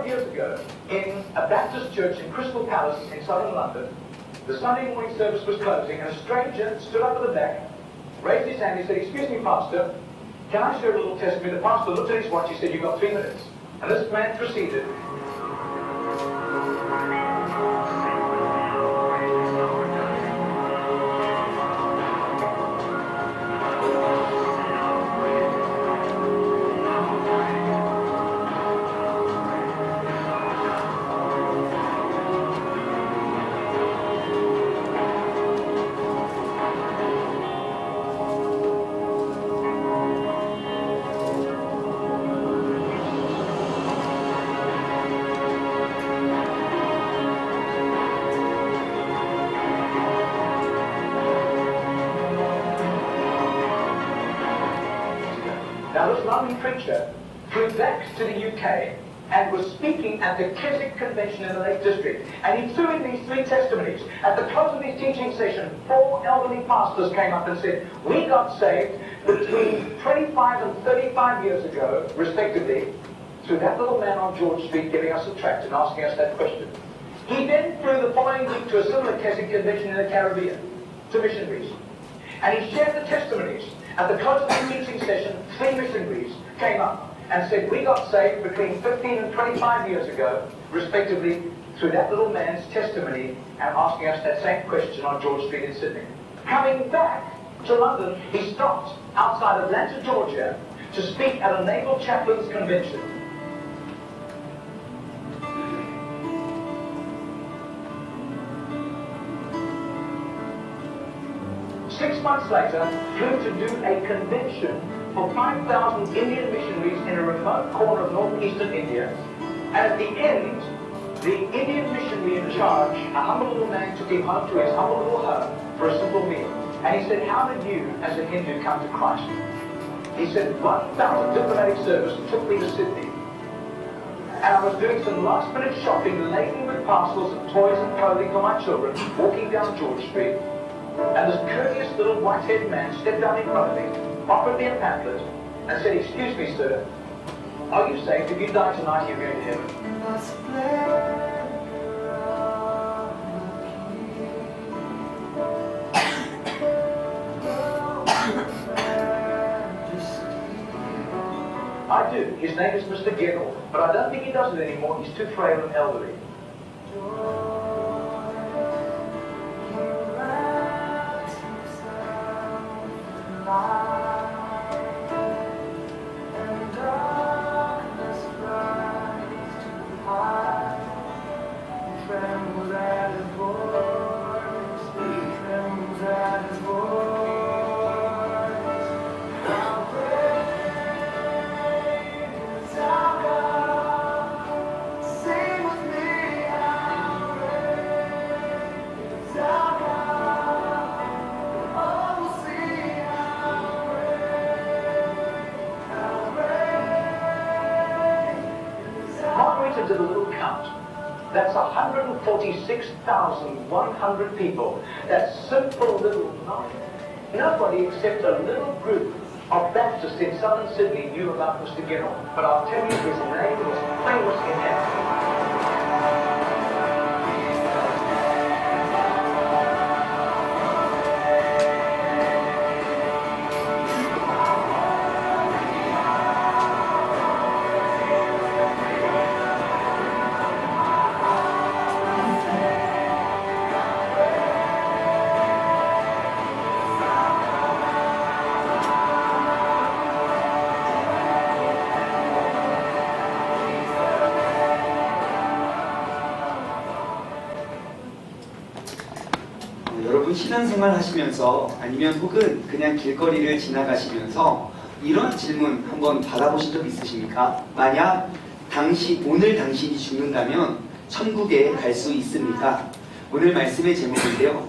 years ago, in a Baptist church in Crystal Palace in southern London, the Sunday morning service was closing, and a stranger stood up at the back, raised his hand, he said, "Excuse me, Pastor, can I share a little testimony?" The pastor looked at his watch, he said, "You've got 3 minutes." And this man proceeded. Now this London preacher flew back to the UK and was speaking at the Keswick Convention in the Lake District. And he threw in these 3 testimonies. At the close of his teaching session, 4 elderly pastors came up and said, "We got saved between 25 and 35 years ago, respectively, through that little man on George Street giving us a tract and asking us that question." He then flew the following week to a similar Keswick Convention in the Caribbean, to missionaries. And he shared the testimonies. At the close of the teaching session, 3 missionaries came up and said, "We got saved between 15 and 25 years ago, respectively, through that little man's testimony and asking us that same question on George Street in Sydney." Coming back to London, he stopped outside Atlanta, Georgia, to speak at a naval chaplains convention. Six months later, flew to do a convention for 5,000 Indian missionaries in a remote corner of northeastern India. And at the end, the Indian missionary in charge, a humble little man, took him home to his humble little home for a simple meal. And he said, "How did you, as a Hindu, come to Christ?" He said, "One bout of diplomatic service took me to Sydney. And I was doing some last-minute shopping, laden with parcels of toys and clothing for my children, walking down George Street. And this courteous little white-haired man stepped down in front of me, offered me a pamphlet, and said, 'Excuse me, sir, are you saved? If you die tonight, you're going to heaven.'" I do. His name is Mr. Gettle, but I don't think he does it anymore. He's too frail and elderly. Did a little count. That's 146,100 people. That simple little nobody except a little group of Baptists in southern Sydney knew about Mr. Gettle. But I'll tell you, his name was famous in heaven. 여러분 신앙생활 하시면서 아니면 혹은 그냥 길거리를 지나가시면서 이런 질문 한번 받아보신 적 있으십니까? 만약 오늘 당신이 죽는다면 천국에 갈 수 있습니까? 오늘 말씀의 제목인데요.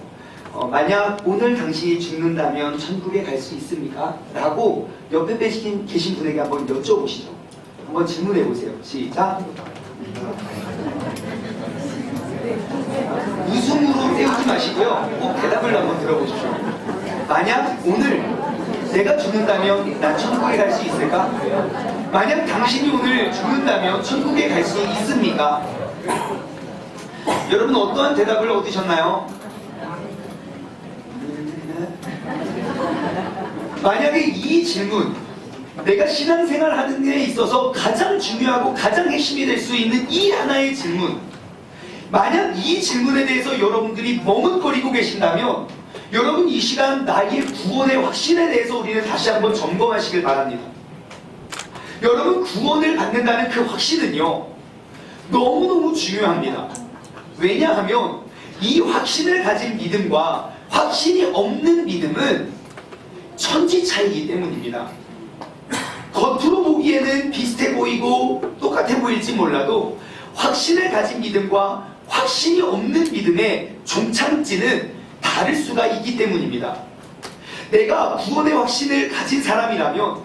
만약 오늘 당신이 죽는다면 천국에 갈 수 있습니까? 라고 옆에 계신 분에게 한번 여쭤보시죠. 한번 질문해 보세요. 시작. 웃음으로 때우지 마시고요. 꼭 대답을 한번 들어보십시오. 만약 오늘 내가 죽는다면 난 천국에 갈 수 있을까? 만약 당신이 오늘 죽는다면 천국에 갈 수 있습니까? 여러분 어떠한 대답을 얻으셨나요? 만약에 이 질문, 내가 신앙생활 하는 데 있어서 가장 중요하고 가장 핵심이 될 수 있는 이 하나의 질문, 만약 이 질문에 대해서 여러분들이 머뭇거리고 계신다면 여러분 이 시간 나의 구원의 확신에 대해서 우리는 다시 한번 점검하시길 바랍니다. 여러분 구원을 받는다는 그 확신은요 너무너무 중요합니다. 왜냐하면 이 확신을 가진 믿음과 확신이 없는 믿음은 천지 차이이기 때문입니다. 겉으로 보기에는 비슷해 보이고 똑같아 보일지 몰라도 확신을 가진 믿음과 확신이 없는 믿음의 종착지는 다를 수가 있기 때문입니다. 내가 구원의 확신을 가진 사람이라면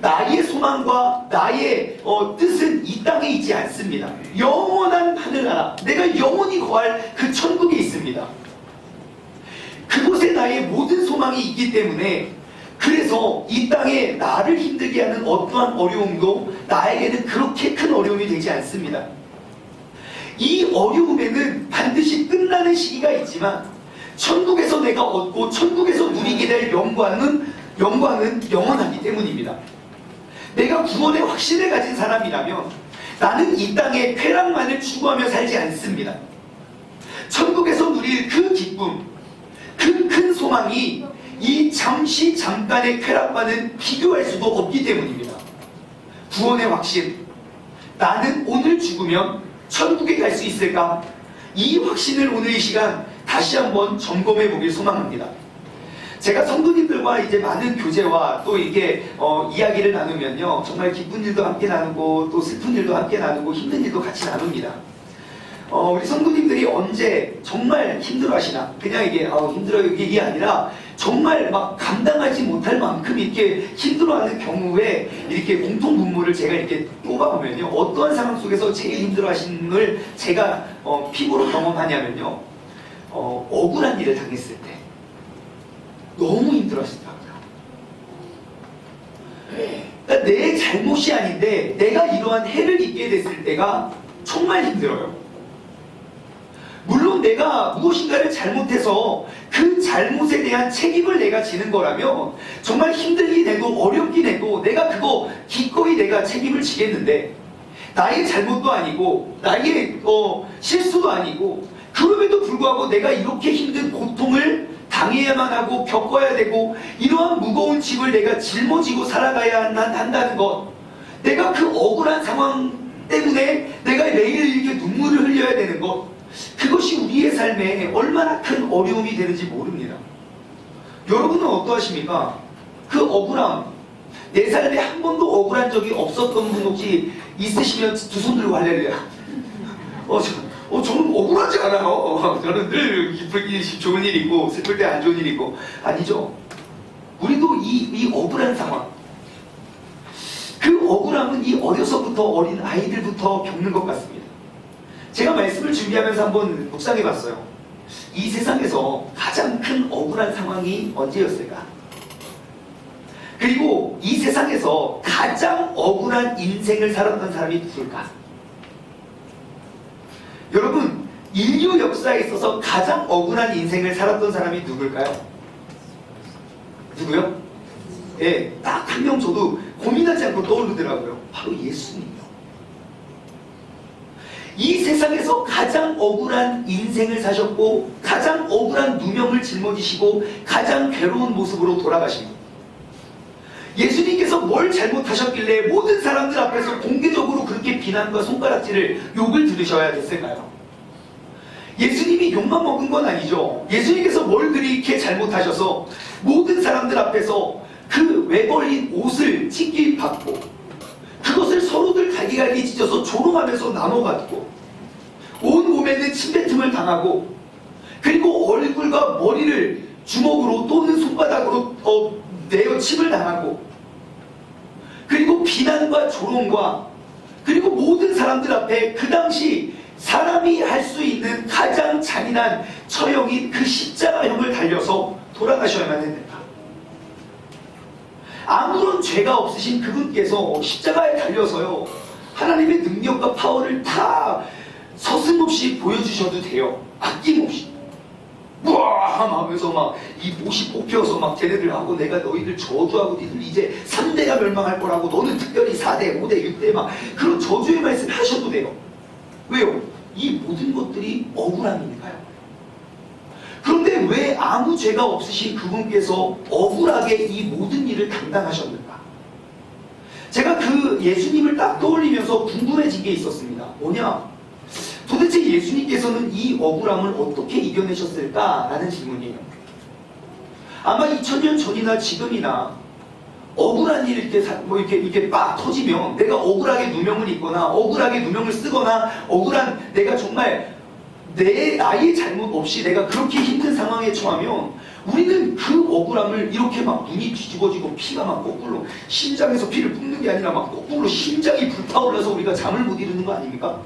나의 소망과 나의 뜻은 이 땅에 있지 않습니다. 영원한 하늘나라, 내가 영원히 거할 그 천국에 있습니다. 그곳에 나의 모든 소망이 있기 때문에 그래서 이 땅에 나를 힘들게 하는 어떠한 어려움도 나에게는 그렇게 큰 어려움이 되지 않습니다. 이 어려움에는 반드시 끝나는 시기가 있지만 천국에서 내가 얻고 천국에서 누리게 될 영광은 영원하기 때문입니다. 내가 구원의 확신을 가진 사람이라면 나는 이 땅의 쾌락만을 추구하며 살지 않습니다. 천국에서 누릴 그 기쁨, 그 큰 소망이 이 잠깐의 쾌락과는 비교할 수도 없기 때문입니다. 구원의 확신, 나는 오늘 죽으면 천국에 갈 수 있을까? 이 확신을 오늘 이 시간 다시 한번 점검해 보길 소망합니다. 제가 성도님들과 이제 많은 교제와 또 이렇게 이야기를 나누면요 정말 기쁜 일도 함께 나누고 또 슬픈 일도 함께 나누고 힘든 일도 같이 나눕니다. 우리 성도님들이 언제 정말 힘들어하시나, 그냥 이게 힘들어요 이게 아니라 정말 막 감당하지 못할 만큼 이렇게 힘들어하는 경우에 이렇게 공통 분모를 제가 이렇게 뽑아보면요 어떠한 상황 속에서 제일 힘들어하시는 걸 제가 피부로 경험하냐면요 억울한 일을 당했을 때 너무 힘들어하시더라고요. 그러니까 내 잘못이 아닌데 내가 이러한 해를 입게 됐을 때가 정말 힘들어요. 물론 내가 무엇인가를 잘못해서 그 잘못에 대한 책임을 내가 지는 거라면 정말 힘들긴 해도 어렵긴 해도 내가 그거 기꺼이 내가 책임을 지겠는데 나의 잘못도 아니고 나의 실수도 아니고 그럼에도 불구하고 내가 이렇게 힘든 고통을 당해야만 하고 겪어야 되고 이러한 무거운 짐을 내가 짊어지고 살아가야 한다는 것, 내가 그 억울한 상황 때문에 내가 매일 이렇게 눈물을 흘려야 되는 것, 그것이 우리의 삶에 얼마나 큰 어려움이 되는지 모릅니다. 여러분은 어떠하십니까? 그 억울함, 내 삶에 한 번도 억울한 적이 없었던 분 혹시 있으시면 두 손 들고 할렐루야. 저는 억울하지 않아요. 저는 늘 기쁠 일, 좋은 일 있고 슬플 때 안 좋은 일 있고. 아니죠. 우리도 이 억울한 상황, 그 억울함은 이 어려서부터 어린 아이들부터 겪는 것 같습니다. 제가 말씀을 준비하면서 한번 묵상해 봤어요. 이 세상에서 가장 큰 억울한 상황이 언제였을까? 그리고 이 세상에서 가장 억울한 인생을 살았던 사람이 누굴까? 여러분, 인류 역사에 있어서 가장 억울한 인생을 살았던 사람이 누굴까요? 누구요? 예, 딱 한 명 저도 고민하지 않고 떠오르더라고요. 바로 예수님이요. 이 세상에서 가장 억울한 인생을 사셨고 가장 억울한 누명을 짊어지시고 가장 괴로운 모습으로 돌아가신 분. 예수님께서 뭘 잘못하셨길래 모든 사람들 앞에서 공개적으로 그렇게 비난과 손가락질을 욕을 들으셔야 됐을까요? 예수님이 욕만 먹은 건 아니죠. 예수님께서 뭘 그렇게 잘못하셔서 모든 사람들 앞에서 그 외벌린 옷을 찢기 받고 그것을 서로들 갈기갈기 찢어서 조롱하면서 나눠 갖고 온 몸에는 침뱉음을 당하고 그리고 얼굴과 머리를 주먹으로 또는 손바닥으로 내어 침을 당하고 그리고 비난과 조롱과 그리고 모든 사람들 앞에 그 당시 사람이 할 수 있는 가장 잔인한 처형인 그 십자가형을 달려서 돌아가셔야만 했는가. 아무런 죄가 없으신 그분께서 십자가에 달려서요, 하나님의 능력과 파워를 다 서슴없이 보여주셔도 돼요. 아낌없이. 우와 하면서 막 이 못이 뽑혀서 막 쟤네들 하고, 내가 너희들 저주하고 니들 이제 3대가 멸망할 거라고, 너는 특별히 4대, 5대, 6대 막 그런 저주의 말씀 하셔도 돼요. 왜요? 이 모든 것들이 억울함이니까요. 그런데 왜 아무 죄가 없으신 그분께서 억울하게 이 모든 일을 감당하셨는가? 제가 그 예수님을 딱 떠올리면서 궁금해진 게 있었습니다. 뭐냐? 도대체 예수님께서는 이 억울함을 어떻게 이겨내셨을까라는 질문이에요. 아마 2000년 전이나 지금이나 억울한 일 이렇게 막 터지면 내가 억울하게 누명을 입거나 억울하게 누명을 쓰거나 억울한 내가 정말 나의 잘못 없이 내가 그렇게 힘든 상황에 처하면 우리는 그 억울함을 이렇게 막 눈이 뒤집어지고 피가 막 거꾸로 심장에서 피를 뿜는 게 아니라 막 거꾸로 심장이 불타올라서 우리가 잠을 못 이루는 거 아닙니까?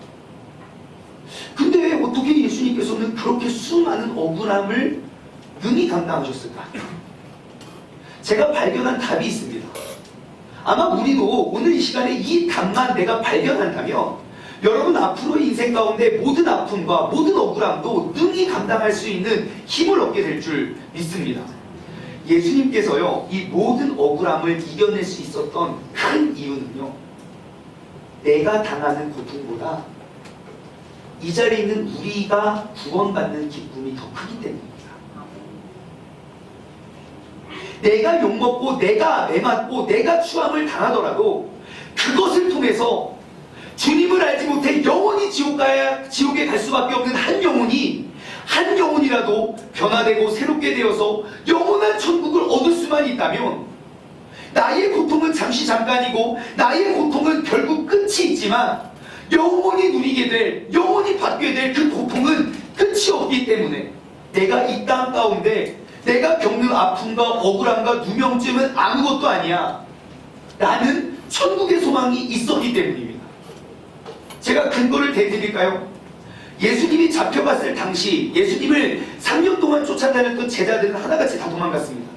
근데 어떻게 예수님께서는 그렇게 수많은 억울함을 능히 감당하셨을까? 제가 발견한 답이 있습니다. 아마 우리도 오늘 이 시간에 이 답만 내가 발견한다면 여러분 앞으로의 인생 가운데 모든 아픔과 모든 억울함도 능히 감당할 수 있는 힘을 얻게 될 줄 믿습니다. 예수님께서요, 이 모든 억울함을 이겨낼 수 있었던 큰 이유는요, 내가 당하는 고통보다 이 자리에 있는 우리가 구원받는 기쁨이 더 크기 때문입니다. 내가 욕먹고 내가 매맞고 내가 추함을 당하더라도 그것을 통해서 주님을 알지 못해 영원히 지옥에 갈 수밖에 없는 한 영혼이라도 변화되고 새롭게 되어서 영원한 천국을 얻을 수만 있다면, 나의 고통은 잠시 잠깐이고 나의 고통은 결국 끝이 있지만 영원히 누리게 될, 영원히 받게 될 그 고통은 끝이 없기 때문에 내가 이 땅 가운데 내가 겪는 아픔과 억울함과 누명쯤은 아무것도 아니야. 나는 천국의 소망이 있었기 때문입니다. 제가 근거를 대드릴까요? 예수님이 잡혀갔을 당시 예수님을 3년 동안 쫓아다녔던 제자들은 하나같이 다 도망갔습니다.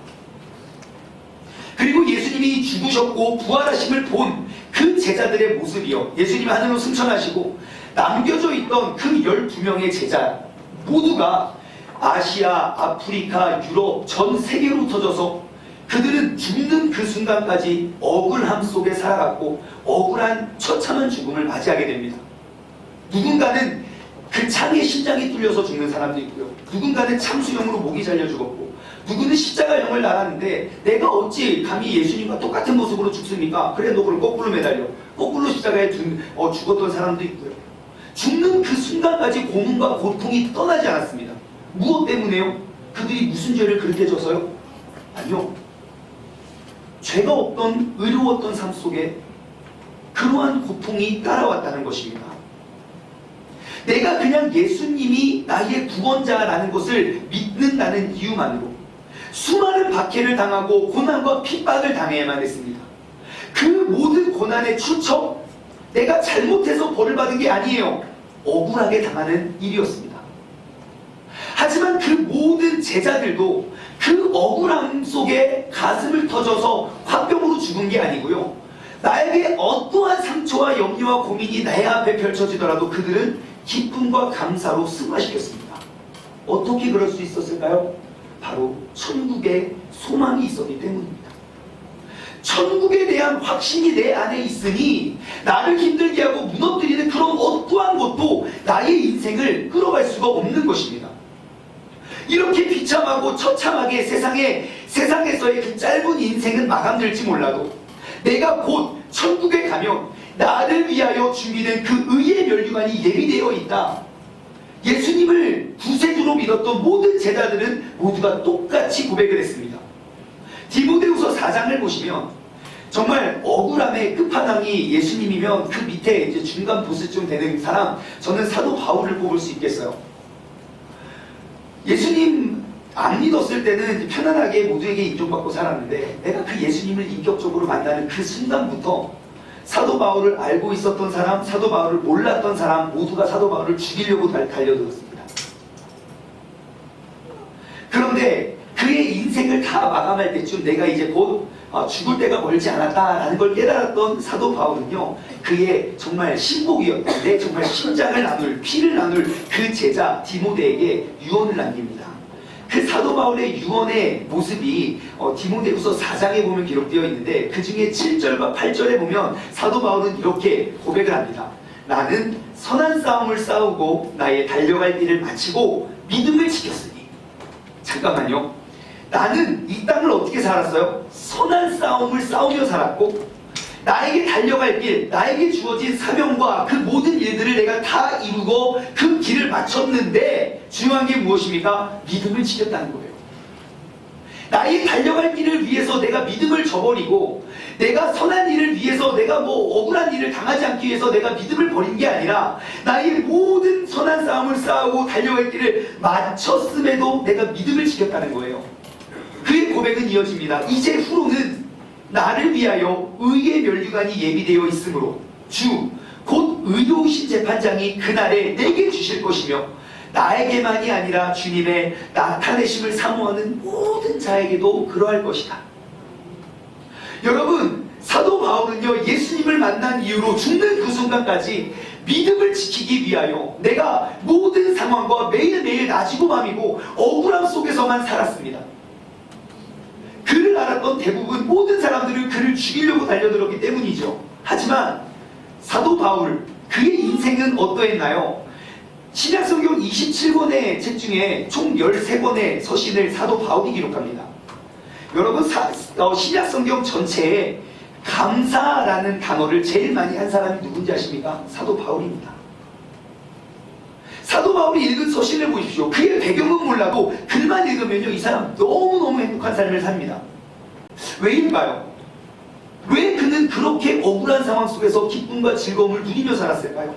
그리고 예수님이 죽으셨고 부활하심을 본 그 제자들의 모습이요, 예수님이 하늘로 승천하시고 남겨져 있던 그 12명의 제자 모두가 아시아, 아프리카, 유럽 전 세계로 흩어져서 그들은 죽는 그 순간까지 억울함 속에 살아갔고 억울한 처참한 죽음을 맞이하게 됩니다. 누군가는 그 창에 심장이 뚫려서 죽는 사람도 있고요, 누군가는 참수형으로 목이 잘려 죽었고, 누구는 십자가형을 날았는데 내가 어찌 감히 예수님과 똑같은 모습으로 죽습니까? 그래, 너 그럼 거꾸로 매달려. 거꾸로 십자가에 죽었던 사람도 있고요. 죽는 그 순간까지 고문과 고통이 떠나지 않았습니다. 무엇 때문에요? 그들이 무슨 죄를 그렇게 져서요? 아니요, 죄가 없던 의로웠던 삶 속에 그러한 고통이 따라왔다는 것입니다. 내가 그냥 예수님이 나의 구원자라는 것을 믿는다는 이유만으로 수많은 박해를 당하고 고난과 핍박을 당해야만 했습니다. 그 모든 고난의 출처, 내가 잘못해서 벌을 받은 게 아니에요. 억울하게 당하는 일이었습니다. 하지만 그 모든 제자들도 그 억울함 속에 가슴을 터져서 화병으로 죽은 게 아니고요, 나에게 어떠한 상처와 염려와 고민이 내 앞에 펼쳐지더라도 그들은 기쁨과 감사로 승화시켰습니다. 어떻게 그럴 수 있었을까요? 바로 천국에 소망이 있었기 때문입니다. 천국에 대한 확신이 내 안에 있으니 나를 힘들게 하고 무너뜨리는 그런 어떠한 것도 나의 인생을 끌어갈 수가 없는 것입니다. 이렇게 비참하고 처참하게 세상에서의 그 짧은 인생은 마감될지 몰라도 내가 곧 천국에 가면 나를 위하여 준비된 그 의의 면류관이 예비되어 있다. 예수님을 구세주로 믿었던 모든 제자들은 모두가 똑같이 고백을 했습니다. 디모데후서 4장을 보시면 정말 억울함의 끝판왕이 예수님이면 그 밑에 이제 중간 보스쯤 되는 사람, 저는 사도 바울을 꼽을 수 있겠어요. 예수님 안 믿었을 때는 편안하게 모두에게 인정받고 살았는데 내가 그 예수님을 인격적으로 만나는 그 순간부터 사도 바울을 알고 있었던 사람, 사도 바울을 몰랐던 사람 모두가 사도 바울을 죽이려고 달려들었습니다. 그런데 그의 인생을 다 마감할 때쯤 내가 이제 곧 죽을 때가 멀지 않았다라는 걸 깨달았던 사도 바울은요, 그의 정말 신복이었는데 정말 심장을 나눌, 피를 나눌 그 제자 디모데에게 유언을 남깁니다. 그 사도 바울의 유언의 모습이 디모데후서 4장에 보면 기록되어 있는데, 그 중에 7절과 8절에 보면 사도 바울은 이렇게 고백을 합니다. 나는 선한 싸움을 싸우고 나의 달려갈 길을 마치고 믿음을 지켰으니. 잠깐만요. 나는 이 땅을 어떻게 살았어요? 선한 싸움을 싸우며 살았고, 나에게 달려갈 길, 나에게 주어진 사명과 그 모든 일들을 내가 다 이루고 그 길을 마쳤는데, 중요한 게 무엇입니까? 믿음을 지켰다는 거예요. 나의 달려갈 길을 위해서 내가 믿음을 저버리고, 내가 선한 일을 위해서 내가 억울한 일을 당하지 않기 위해서 내가 믿음을 버린 게 아니라, 나의 모든 선한 싸움을 싸우고 달려갈 길을 마쳤음에도 내가 믿음을 지켰다는 거예요. 그의 고백은 이어집니다. 이제 후로는 나를 위하여 의의 면류관이 예비되어 있으므로 주 곧 의로우신 재판장이 그날에 내게 주실 것이며, 나에게만이 아니라 주님의 나타내심을 사모하는 모든 자에게도 그러할 것이다. 여러분, 사도 바울은요, 예수님을 만난 이후로 죽는 그 순간까지 믿음을 지키기 위하여 내가 모든 상황과 매일매일 낮이고 밤이고 억울함 속에서만 살았습니다. 그를 알았던 대부분 모든 사람들은 그를 죽이려고 달려들었기 때문이죠. 하지만 사도 바울, 그의 인생은 어떠했나요? 신약성경 27권의 책 중에 총 13권의 서신을 사도 바울이 기록합니다. 여러분, 신약성경 전체에 감사라는 단어를 제일 많이 한 사람이 누군지 아십니까? 사도 바울입니다. 사도 바울이 읽은 서신을 보십시오. 그의 배경은 몰라도 글만 읽으면요, 이 사람 너무너무 행복한 삶을 삽니다. 왜일까요? 왜 그는 그렇게 억울한 상황 속에서 기쁨과 즐거움을 누리며 살았을까요?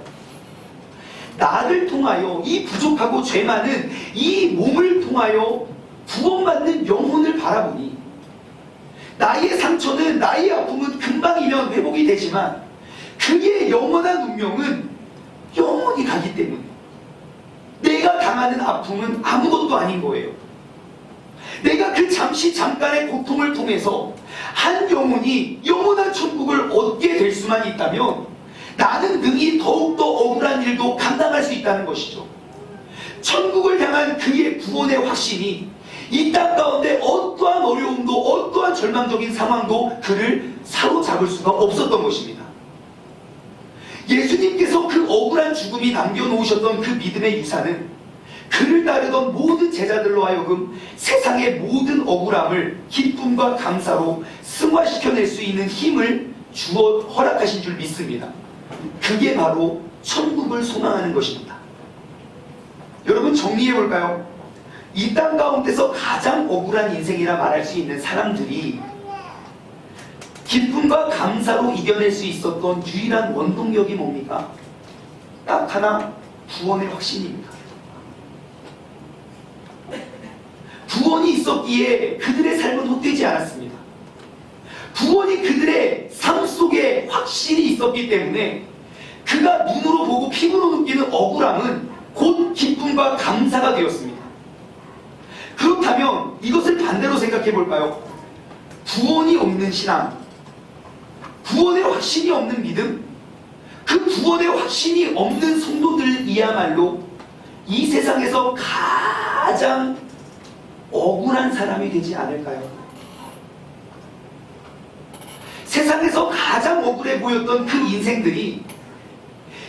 나를 통하여, 이 부족하고 죄 많은 이 몸을 통하여 구원받는 영혼을 바라보니, 나의 상처는, 나의 아픔은 금방이면 회복이 되지만 그의 영원한 운명은 영원히 가기 때문에 내가 당하는 아픔은 아무것도 아닌 거예요. 내가 그 잠깐의 고통을 통해서 한 영혼이 영원한 천국을 얻게 될 수만 있다면 나는 능히 더욱더 억울한 일도 감당할 수 있다는 것이죠. 천국을 향한 그의 구원의 확신이 이 땅 가운데 어떠한 어려움도, 어떠한 절망적인 상황도 그를 사로잡을 수가 없었던 것입니다. 예수님께서 그 억울한 죽음이 남겨놓으셨던 그 믿음의 유산은 그를 따르던 모든 제자들로 하여금 세상의 모든 억울함을 기쁨과 감사로 승화시켜낼 수 있는 힘을 주어 허락하신 줄 믿습니다. 그게 바로 천국을 소망하는 것입니다. 여러분, 정리해볼까요? 이 땅 가운데서 가장 억울한 인생이라 말할 수 있는 사람들이 기쁨과 감사로 이겨낼 수 있었던 유일한 원동력이 뭡니까? 딱 하나, 구원의 확신입니다. 구원이 있었기에 그들의 삶은 헛되지 않았습니다. 구원이 그들의 삶 속에 확실히 있었기 때문에 그가 눈으로 보고 피부로 느끼는 억울함은 곧 기쁨과 감사가 되었습니다. 그렇다면 이것을 반대로 생각해 볼까요? 구원이 없는 신앙, 구원의 확신이 없는 믿음, 그 구원의 확신이 없는 성도들이야말로 이 세상에서 가장 억울한 사람이 되지 않을까요? 세상에서 가장 억울해 보였던 그 인생들이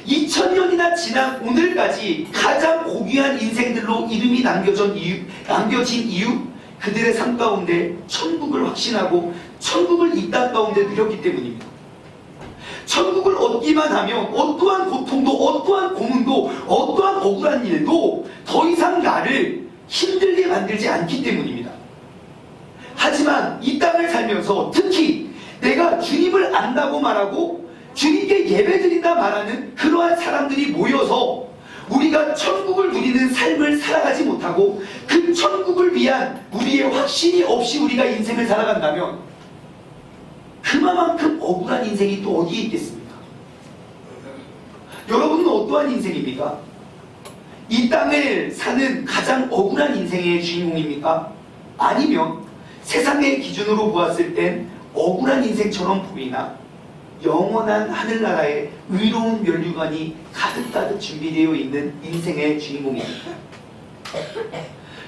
2000년이나 지난 오늘까지 가장 고귀한 인생들로 이름이 남겨진 이유, 그들의 삶 가운데 천국을 확신하고 천국을 이 땅 가운데 누렸기 때문입니다. 천국을 얻기만 하면 어떠한 고통도, 어떠한 고문도, 어떠한 억울한 일도 더 이상 나를 힘들게 만들지 않기 때문입니다. 하지만 이 땅을 살면서 특히 내가 주님을 안다고 말하고 주님께 예배드린다 말하는 그러한 사람들이 모여서 우리가 천국을 누리는 삶을 살아가지 못하고 그 천국을 위한 우리의 확신이 없이 우리가 인생을 살아간다면 그만큼 억울한 인생이 또 어디에 있겠습니까? 여러분은 어떠한 인생입니까? 이 땅을 사는 가장 억울한 인생의 주인공입니까? 아니면 세상의 기준으로 보았을 땐 억울한 인생처럼 보이나 영원한 하늘나라의 의로운 면류관이 가득가득 준비되어 있는 인생의 주인공입니다.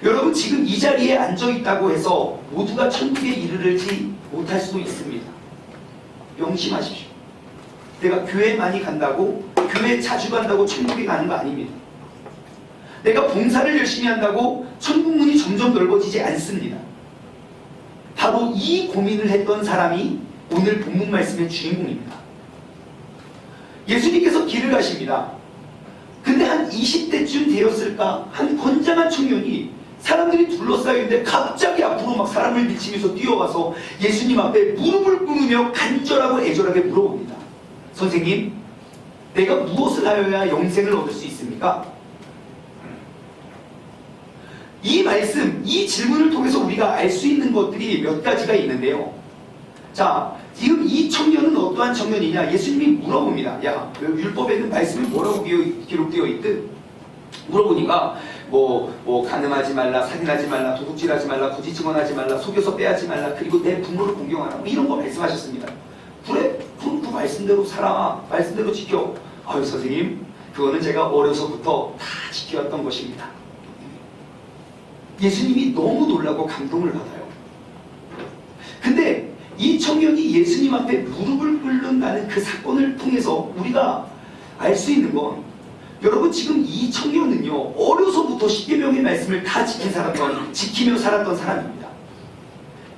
여러분, 지금 이 자리에 앉아있다고 해서 모두가 천국에 이르르지 못할 수도 있습니다. 명심하십시오. 내가 교회 많이 간다고, 교회 자주 간다고 천국에 가는 거 아닙니다. 내가 봉사를 열심히 한다고 천국 문이 점점 넓어지지 않습니다. 바로 이 고민을 했던 사람이 오늘 본문 말씀의 주인공입니다. 예수님께서 길을 가십니다. 근데 한 20대쯤 되었을까? 한 건장한 청년이 사람들이 둘러싸여 있는데 갑자기 앞으로 막 사람을 미치면서 뛰어가서 예수님 앞에 무릎을 꿇으며 간절하고 애절하게 물어봅니다. 선생님, 내가 무엇을 하여야 영생을 얻을 수 있습니까? 이 말씀, 이 질문을 통해서 우리가 알 수 있는 것들이 몇 가지가 있는데요. 자, 지금 이 청년은 어떠한 청년이냐? 예수님이 물어봅니다. 야, 율법에는 말씀이 뭐라고 기록되어 있든? 물어보니까 간음하지 말라, 살인하지 말라, 도둑질하지 말라, 거짓 증언하지 말라, 속여서 빼앗지 말라, 그리고 내 부모를 공경하라, 뭐 이런 거 말씀하셨습니다. 그래? 그럼 그 말씀대로 살아, 말씀대로 지켜. 아유 선생님, 그거는 제가 어려서부터 다 지켜왔던 것입니다. 예수님이 너무 놀라고 감동을 받아요. 근데 이 청년이 예수님 앞에 무릎을 꿇는다는 그 사건을 통해서 우리가 알 수 있는 건, 여러분, 지금 이 청년은요, 어려서부터 십계명의 말씀을 다 지키며 살았던 사람입니다.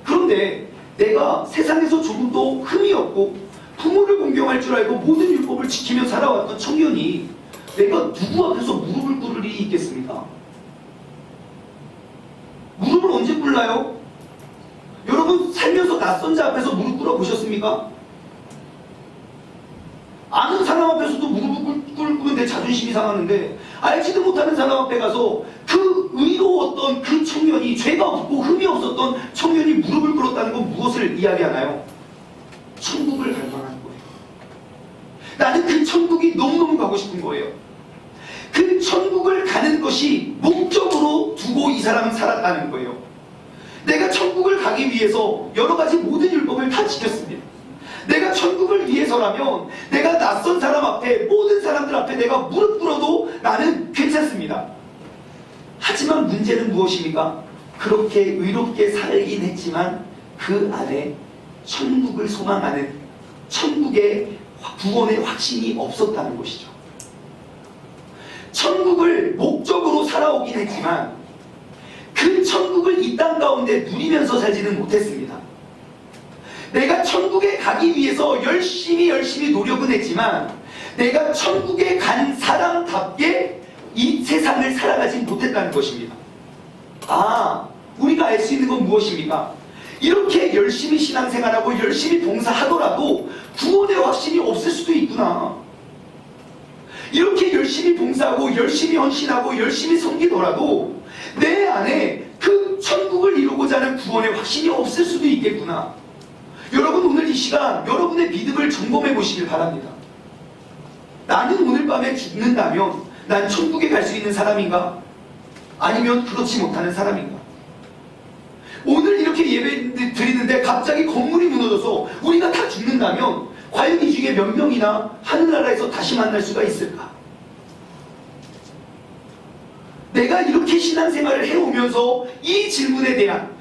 그런데 내가 세상에서 조금도 흠이 없고 부모를 공경할 줄 알고 모든 율법을 지키며 살아왔던 청년이 내가 누구 앞에서 무릎을 꿇을 일이 있겠습니까? 무릎을 언제 꿇나요? 여러분, 살면서 낯선 자 앞에서 무릎 꿇어 보셨습니까? 아는 사람 앞에서도 무릎을 꿇고 내 자존심이 상하는데, 알지도 못하는 사람 앞에 가서 그 의로웠던 그 청년이, 죄가 없고 흠이 없었던 청년이 무릎을 꿇었다는 건 무엇을 이야기하나요? 천국을 갈망하는 거예요. 나는 그 천국이 너무너무 가고 싶은 거예요. 그 천국을 가는 것이 목적으로 두고 이 사람은 살았다는 거예요. 내가 천국을 가기 위해서 여러 가지 모든 율법을 다 지켰습니다. 내가 천국을 위해서라면 내가 낯선 사람 앞에, 모든 사람들 앞에 내가 무릎 꿇어도 나는 괜찮습니다. 하지만 문제는 무엇입니까? 그렇게 의롭게 살긴 했지만 그 안에 천국을 소망하는, 천국의 구원의 확신이 없었다는 것이죠. 천국을 목적으로 살아오긴 했지만 그 천국을 이 땅 가운데 누리면서 살지는 못했습니다. 내가 천국에 가기 위해서 열심히 노력은 했지만 내가 천국에 간 사람답게 이 세상을 살아가지 못했다는 것입니다. 아, 우리가 알 수 있는 건 무엇입니까? 이렇게 열심히 신앙생활하고 열심히 봉사하더라도 구원의 확신이 없을 수도 있구나. 이렇게 열심히 봉사하고 열심히 헌신하고 열심히 섬기더라도 내 안에 그 천국을 이루고자 하는 구원의 확신이 없을 수도 있겠구나. 여러분, 오늘 이 시간 여러분의 믿음을 점검해 보시길 바랍니다. 나는 오늘 밤에 죽는다면 난 천국에 갈 수 있는 사람인가? 아니면 그렇지 못하는 사람인가? 오늘 이렇게 예배 드리는데 갑자기 건물이 무너져서 우리가 다 죽는다면 과연 이 중에 몇 명이나 하늘나라에서 다시 만날 수가 있을까? 내가 이렇게 신앙생활을 해오면서 이 질문에 대한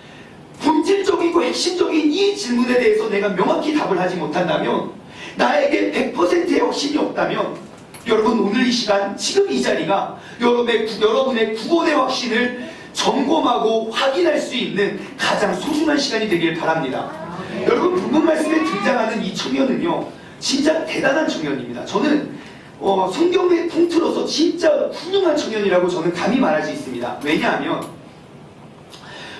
본질적이고 핵심적인 이 질문에 대해서 내가 명확히 답을 하지 못한다면, 나에게 100%의 확신이 없다면, 여러분, 오늘 이 시간, 지금 이 자리가 여러분의 구원의 확신을 점검하고 확인할 수 있는 가장 소중한 시간이 되길 바랍니다. 여러분, 본문 말씀에 등장하는 이 청년은요, 진짜 대단한 청년입니다. 저는 성경에 통틀어서 진짜 훌륭한 청년이라고 저는 감히 말할 수 있습니다. 왜냐하면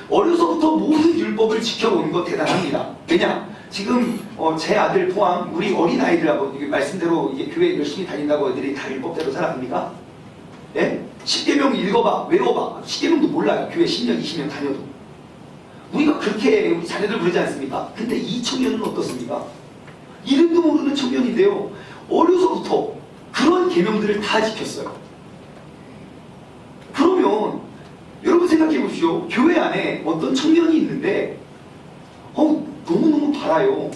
어려서부터 모든 율법을 지켜온 거 대단합니다. 왜냐? 지금 제 아들 포함 우리 어린아이들하고 말씀대로 이게 교회 열심히 다닌다고 애들이 다 율법대로 살아갑니까? 예? 10계명 읽어봐, 외워봐. 10계명도 몰라요. 교회 10년, 20년 다녀도. 우리가 그렇게 우리 자녀들 부르지 않습니까? 근데 이 청년은 어떻습니까? 이름도 모르는 청년인데요, 어려서부터 그런 계명들을 다 지켰어요. 그러면 여러분 생각해 보십시오. 교회 안에 어떤 청년이 있는데 너무너무 바람 알아요.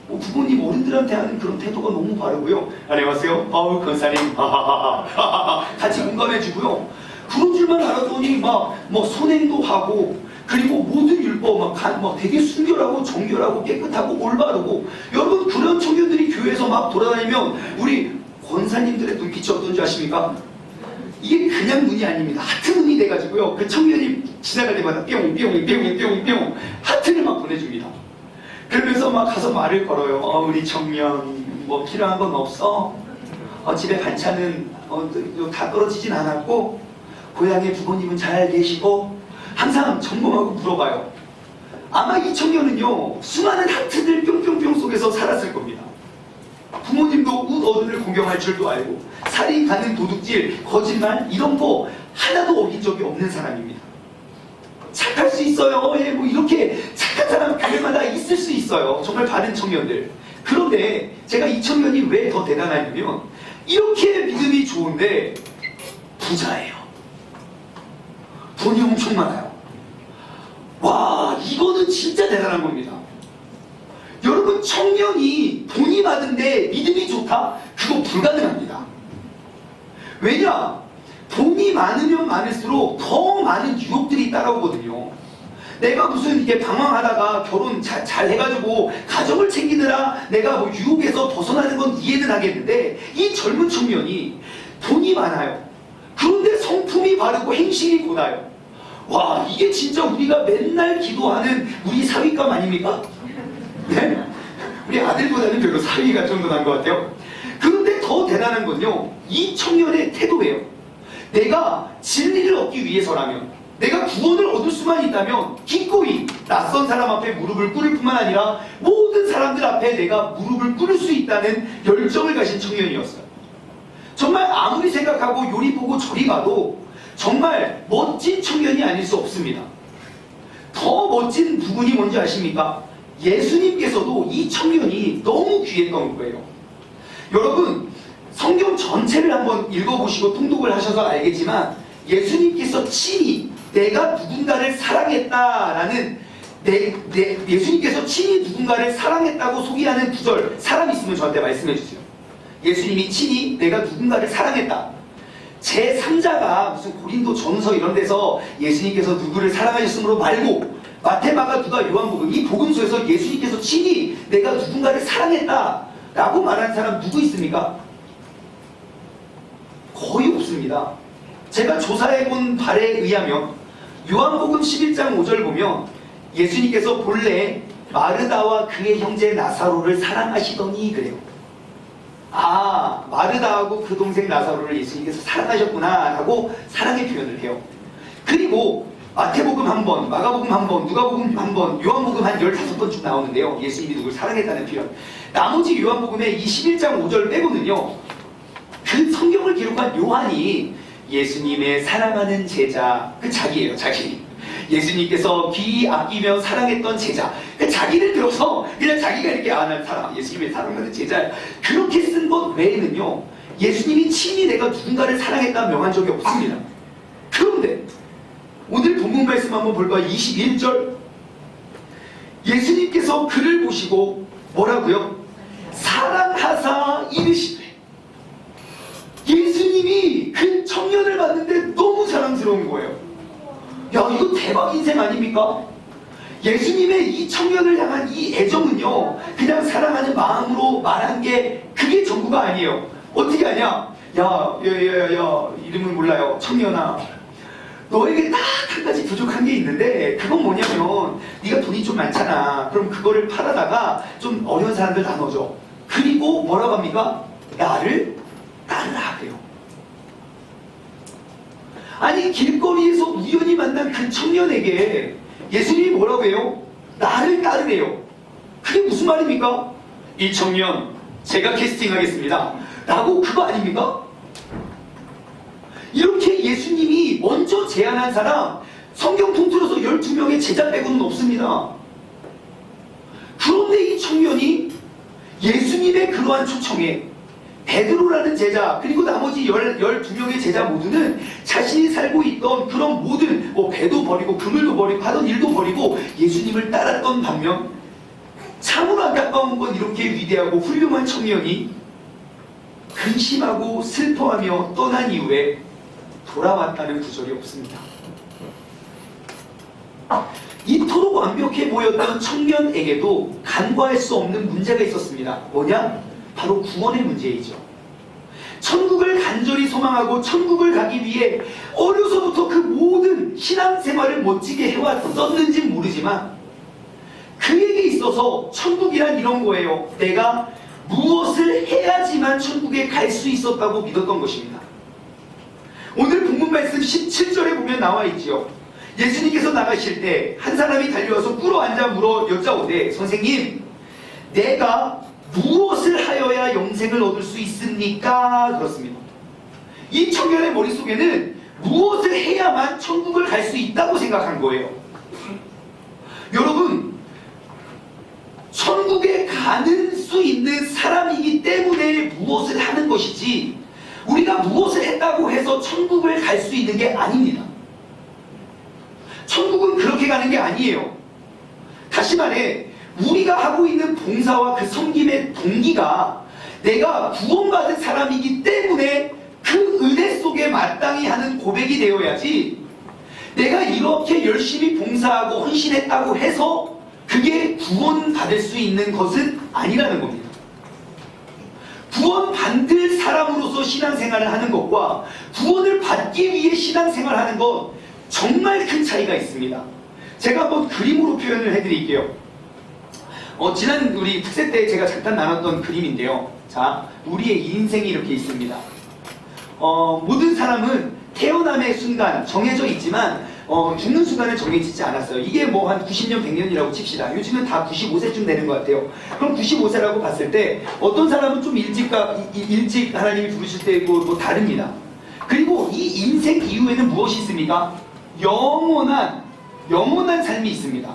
부모님 어른들한테 하는 그런 태도가 너무 바르고요. 안녕하세요. 권사님. 같이 공감해주고요. 그런 줄만 알았더니 막 선행도 하고, 그리고 모든 율법 막 되게 순결하고 정결하고 깨끗하고 올바르고. 여러분, 그런 청년들이 교회에서 막 돌아다니면 우리 권사님들의 눈빛이 어떤지 아십니까? 이게 그냥 눈이 아닙니다. 하트 눈이 돼가지고요. 그 청년이 지나갈 때마다 뿅뿅뿅뿅뿅 하트를 막 보내줍니다. 그러면서 막 가서 말을 걸어요. 우리 청년 뭐 필요한 건 없어? 집에 반찬은 다 떨어지진 않았고, 고향에 부모님은 잘 계시고, 항상 점검하고 물어봐요. 아마 이 청년은요, 수많은 하트들 뿅뿅뿅 속에서 살았을 겁니다. 부모님도 어른을 공경할 줄도 알고, 살이 가는 도둑질, 거짓말 이런 거 하나도 어긴 적이 없는 사람입니다. 착할 수 있어요. 이렇게 착한 사람 교회마다 있을 수 있어요. 정말 바른 청년들. 그런데 제가 이 청년이 왜 더 대단하냐면, 이렇게 믿음이 좋은데 부자예요. 돈이 엄청 많아요. 와, 이거는 진짜 대단한 겁니다. 여러분, 청년이 돈이 많은데 믿음이 좋다? 그거 불가능합니다. 왜냐? 돈이 많으면 많을수록 더 많은 유혹들이 따라오거든요. 내가 무슨 이게 방황하다가 결혼 잘 해가지고 가정을 챙기느라 내가 유혹에서 벗어나는 건 이해는 하겠는데, 이 젊은 청년이 돈이 많아요. 그런데 성품이 바르고 행실이 고나요. 와, 이게 진짜 우리가 맨날 기도하는 우리 사위감 아닙니까? 네? 우리 아들보다는 별로 사위가 좀 더 나은 것 같아요. 그런데 더 대단한 건요, 이 청년의 태도예요. 내가 진리를 얻기 위해서라면, 내가 구원을 얻을 수만 있다면 기꺼이 낯선 사람 앞에 무릎을 꿇을 뿐만 아니라 모든 사람들 앞에 내가 무릎을 꿇을 수 있다는 열정을 가진 청년이었어요. 정말 아무리 생각하고 요리 보고 저리 가도 정말 멋진 청년이 아닐 수 없습니다. 더 멋진 부분이 뭔지 아십니까? 예수님께서도 이 청년이 너무 귀했던 거예요. 여러분, 성경 전체를 한번 읽어보시고 통독을 하셔서 알겠지만, 예수님께서 친히 내가 누군가를 사랑했다라는 예수님께서 친히 누군가를 사랑했다고 소개하는 구절, 사람 있으면 저한테 말씀해 주세요. 예수님이 친히 내가 누군가를 사랑했다. 제3자가 무슨 고린도 전서 이런 데서 예수님께서 누구를 사랑하셨으므로 말고, 마태, 마가, 누가, 요한복음 이 복음서에서 예수님께서 친히 내가 누군가를 사랑했다 라고 말하는 사람 누구 있습니까? 거의 없습니다. 제가 조사해본 바에 의하면 요한복음 11장 5절 보면 예수님께서 본래 마르다와 그의 형제 나사로를 사랑하시더니 그래요. 아, 마르다하고 그 동생 나사로를 예수님께서 사랑하셨구나 라고 사랑의 표현을 해요. 그리고 마태복음 한 번, 마가복음 한 번, 누가복음 한 번, 요한복음 한 15번쯤 나오는데요, 예수님이 누굴 사랑했다는 표현. 나머지 요한복음의 이 11장 5절 빼고는요, 그 성경을 기록한 요한이 예수님의 사랑하는 제자, 그 자기예요, 자기. 예수님께서 귀히 아끼며 사랑했던 제자, 그 자기를 들어서 그냥 자기가 이렇게 난 예수님의 사랑하는 제자, 그렇게 쓴 것 외에는요, 예수님이 친히 내가 누군가를 사랑했다 명한 적이 없습니다. 그런데 오늘 본문 말씀 한번 볼까요? 21절. 예수님께서 그를 보시고 뭐라고요? 사랑하사 이르시되. 예수님이 그 청년을 봤는데 너무 사랑스러운 거예요. 야, 이거 대박 인생 아닙니까? 예수님의 이 청년을 향한 이 애정은요, 그냥 사랑하는 마음으로 말한 게 그게 전부가 아니에요. 어떻게 하냐? 야, 이름은 몰라요. 청년아, 너에게 딱 한 가지 부족한 게 있는데, 그건 뭐냐면 네가 돈이 좀 많잖아. 그럼 그거를 팔아다가 좀 어려운 사람들 나눠줘. 그리고 뭐라고 합니까? 나를 따르라 그래요. 아니, 길거리에서 우연히 만난 그 청년에게 예수님이 뭐라고 해요? 나를 따르래요. 그게 무슨 말입니까? 이 청년 제가 캐스팅하겠습니다 라고, 그거 아닙니까? 이렇게 예수님이 먼저 제안한 사람, 성경 통틀어서 12명의 제자 빼고는 없습니다. 그런데 이 청년이 예수님의 그러한 초청에 베드로라는 제자, 그리고 나머지 12명의 제자 모두는 자신이 살고 있던 그런 모든 배도 버리고 그물도 버리고 하던 일도 버리고 예수님을 따랐던 반면, 참으로 안타까운 건 이렇게 위대하고 훌륭한 청년이 근심하고 슬퍼하며 떠난 이후에 돌아왔다는 구절이 없습니다. 이토록 완벽해 보였던 청년에게도 간과할 수 없는 문제가 있었습니다. 뭐냐? 바로 구원의 문제이죠. 천국을 간절히 소망하고 천국을 가기 위해 어려서부터 그 모든 신앙생활을 멋지게 해왔었는지 모르지만 그에게 있어서 천국이란 이런 거예요. 내가 무엇을 해야지만 천국에 갈 수 있었다고 믿었던 것입니다. 오늘 본문 말씀 17절에 보면 나와 있지요. 예수님께서 나가실 때 한 사람이 달려와서 꿇어 앉아 물어 여짜오되 선생님, 내가 무엇을 하여야 영생을 얻을 수 있습니까? 그렇습니다. 이 청년의 머릿속에는 무엇을 해야만 천국을 갈 수 있다고 생각한 거예요. 여러분, 천국에 가는 수 있는 사람이기 때문에 무엇을 하는 것이지 우리가 무엇을 했다고 해서 천국을 갈 수 있는 게 아닙니다. 천국은 그렇게 가는 게 아니에요. 다시 말해 우리가 하고 있는 봉사와 그 섬김의 동기가 내가 구원받은 사람이기 때문에 그 은혜 속에 마땅히 하는 고백이 되어야지 내가 이렇게 열심히 봉사하고 헌신했다고 해서 그게 구원받을 수 있는 것은 아니라는 겁니다. 구원받을 사람으로서 신앙생활을 하는 것과 구원을 받기 위해 신앙생활을 하는 것 정말 큰 차이가 있습니다. 제가 한번 그림으로 표현을 해드릴게요. 지난 우리 특세 때 제가 잠깐 나눴던 그림인데요. 자, 우리의 인생이 이렇게 있습니다. 모든 사람은 태어남의 순간 정해져 있지만 죽는 순간은 정해지지 않았어요. 이게 뭐 한 90년, 100년이라고 칩시다. 요즘은 다 95세쯤 되는 것 같아요. 그럼 95세라고 봤을 때 어떤 사람은 좀 일찍 하나님이 부르실 때고 뭐 다릅니다. 그리고 이 인생 이후에는 무엇이 있습니까? 영원한 삶이 있습니다.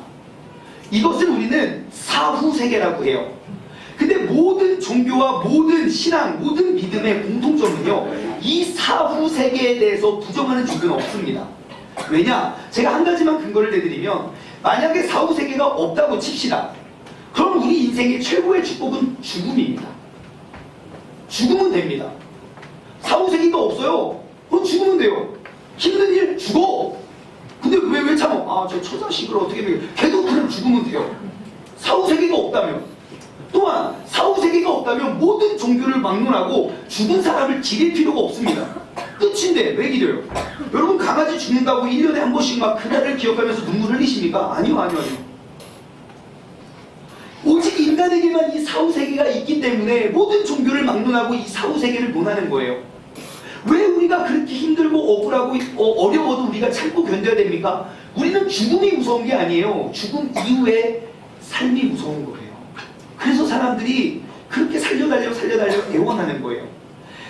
이것을 우리는 사후세계라고 해요. 근데 모든 종교와 모든 신앙, 모든 믿음의 공통점은요, 이 사후세계에 대해서 부정하는 종교는 없습니다. 왜냐? 제가 한 가지만 근거를 내드리면 만약에 사후세계가 없다고 칩시다. 그럼 우리 인생의 최고의 축복은 죽음입니다. 죽으면 됩니다. 사후세계가 없어요. 그럼 죽으면 돼요. 힘든 일 죽어. 근데 왜 참어? 저 처자식을 어떻게 해요? 걔도 그냥 죽으면 돼요. 사후세계가 없다면. 또한 사후세계가 없다면 모든 종교를 막론하고 죽은 사람을 지릴 필요가 없습니다. 끝인데 왜 기도요? 여러분 강아지 죽는다고 1년에 한 번씩 막 그날을 기억하면서 눈물 흘리십니까? 아니요. 오직 인간에게만 이 사후세계가 있기 때문에 모든 종교를 막론하고 이 사후세계를 논하는 거예요. 왜 우리가 그렇게 힘들고 억울하고 어려워도 우리가 참고 견뎌야 됩니까? 우리는 죽음이 무서운 게 아니에요. 죽음 이후에 삶이 무서운 거예요. 그래서 사람들이 그렇게 살려달려 애원하는 거예요.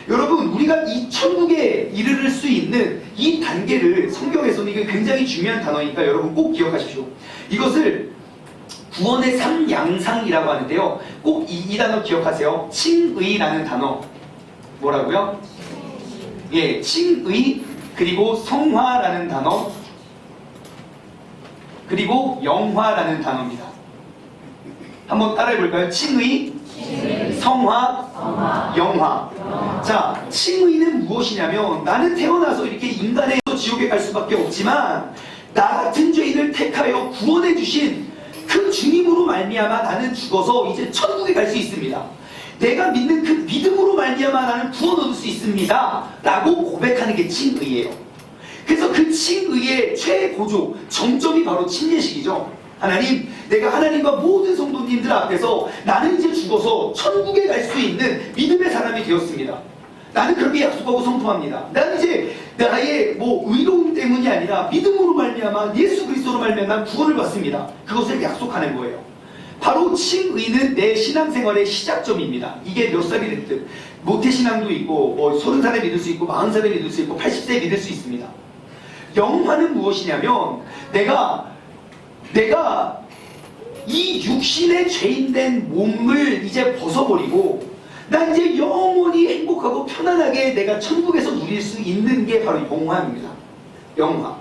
여러분, 우리가 이 천국에 이르를 수 있는 이 단계를 성경에서는 이게 굉장히 중요한 단어니까 여러분 꼭 기억하십시오. 이것을 구원의 3양상이라고 하는데요. 꼭 이 단어 기억하세요. 칭의라는 단어. 뭐라고요? 예, 칭의, 그리고 성화라는 단어, 그리고 영화라는 단어입니다. 한번 따라해볼까요? 칭의, 성화, 영화. 자, 칭의는 무엇이냐면 나는 태어나서 이렇게 인간의 지옥에 갈 수밖에 없지만 나 같은 죄인을 택하여 구원해 주신 그 주님으로 말미암아 나는 죽어서 이제 천국에 갈 수 있습니다. 내가 믿는 그 믿음으로 말미암아 나는 구원 얻을 수 있습니다 라고 고백하는 게 칭의예요. 그래서 그 칭의의 최고조 정점이 바로 침례식이죠. 하나님, 내가 하나님과 모든 성도님들 앞에서 나는 이제 죽어서 천국에 갈 수 있는 믿음의 사람이 되었습니다. 나는 그렇게 약속하고 선포합니다. 나는 이제 나의 의로움 때문이 아니라 믿음으로 말미암아 예수 그리스도로 말미암아 구원을 받습니다. 그것을 약속하는 거예요. 바로 칭의는 내 신앙생활의 시작점입니다. 이게 몇 살이 됐든 모태신앙도 있고 30살에 믿을 수 있고 40살에 믿을 수 있고 80세에 믿을 수 있습니다. 영화는 무엇이냐면 내가 이 육신의 죄인된 몸을 이제 벗어버리고 난 이제 영원히 행복하고 편안하게 내가 천국에서 누릴 수 있는 게 바로 영화입니다. 영화.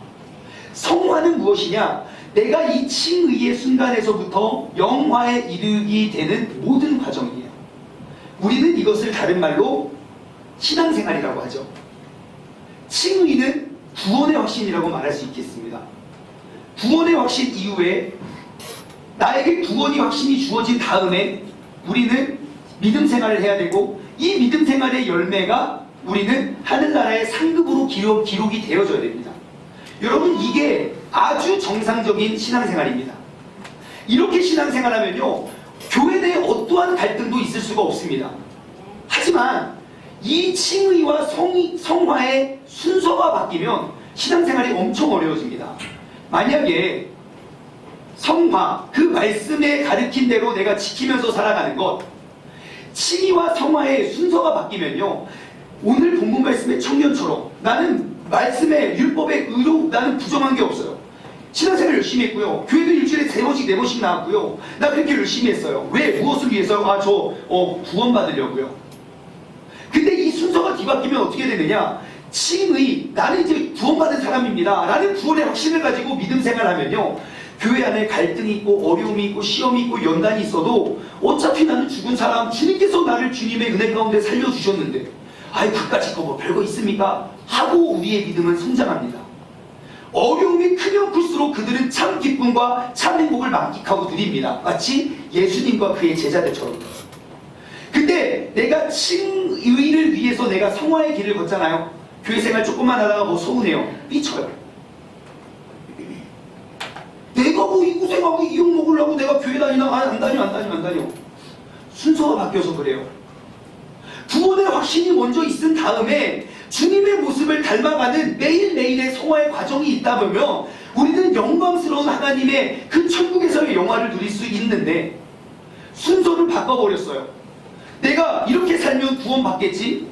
성화는 무엇이냐? 내가 이 칭의의 순간에서부터 영화에 이르게 되는 모든 과정이에요. 우리는 이것을 다른 말로 신앙생활이라고 하죠. 칭의는 구원의 확신이라고 말할 수 있겠습니다. 구원의 확신 이후에 나에게 구원의 확신이 주어진 다음에 우리는 믿음 생활을 해야 되고, 이 믿음 생활의 열매가 우리는 하늘나라의 상급으로 기록이 되어져야 됩니다. 여러분, 이게 아주 정상적인 신앙생활입니다. 이렇게 신앙생활하면요, 교회 내에 어떠한 갈등도 있을 수가 없습니다. 하지만 이 칭의와 성화의 순서가 바뀌면 신앙생활이 엄청 어려워집니다. 만약에 성화, 그 말씀에 가르친 대로 내가 지키면서 살아가는 것, 칭의와 성화의 순서가 바뀌면요, 오늘 본문 말씀의 청년처럼 나는 말씀의 율법의 의로 나는 부정한 게 없어요. 신앙생활 열심히 했고요. 교회도 일주일에 3번씩 4번씩 나왔고요. 나 그렇게 열심히 했어요. 왜? 무엇을 위해서요? 구원 받으려고요. 근데 이 순서가 뒤바뀌면 어떻게 되느냐? 칭의, 나는 이제 구원받은 사람입니다 라는 구원의 확신을 가지고 믿음 생활하면요, 교회 안에 갈등이 있고 어려움이 있고 시험이 있고 연단이 있어도 어차피 나는 죽은 사람, 주님께서 나를 주님의 은혜 가운데 살려주셨는데 아이 그까짓 거 뭐 별거 있습니까? 하고 우리의 믿음은 성장합니다. 어려움이 크면 클수록 그들은 참 기쁨과 참 행복을 만끽하고 누립니다. 마치 예수님과 그의 제자들처럼. 근데 내가 칭의를 위해서 내가 성화의 길을 걷잖아요. 교회 생활 조금만 하다가 뭐 서운해요. 삐쳐요. 내가 뭐 이 고생하고 이 욕 먹으려고 내가 교회 다니나? 안 다녀. 순서가 바뀌어서 그래요. 구원의 확신이 먼저 있은 다음에 주님의 모습을 닮아가는 매일매일의 성화의 과정이 있다 보면 우리는 영광스러운 하나님의 그 천국에서의 영화를 누릴 수 있는데, 순서를 바꿔버렸어요. 내가 이렇게 살면 구원 받겠지,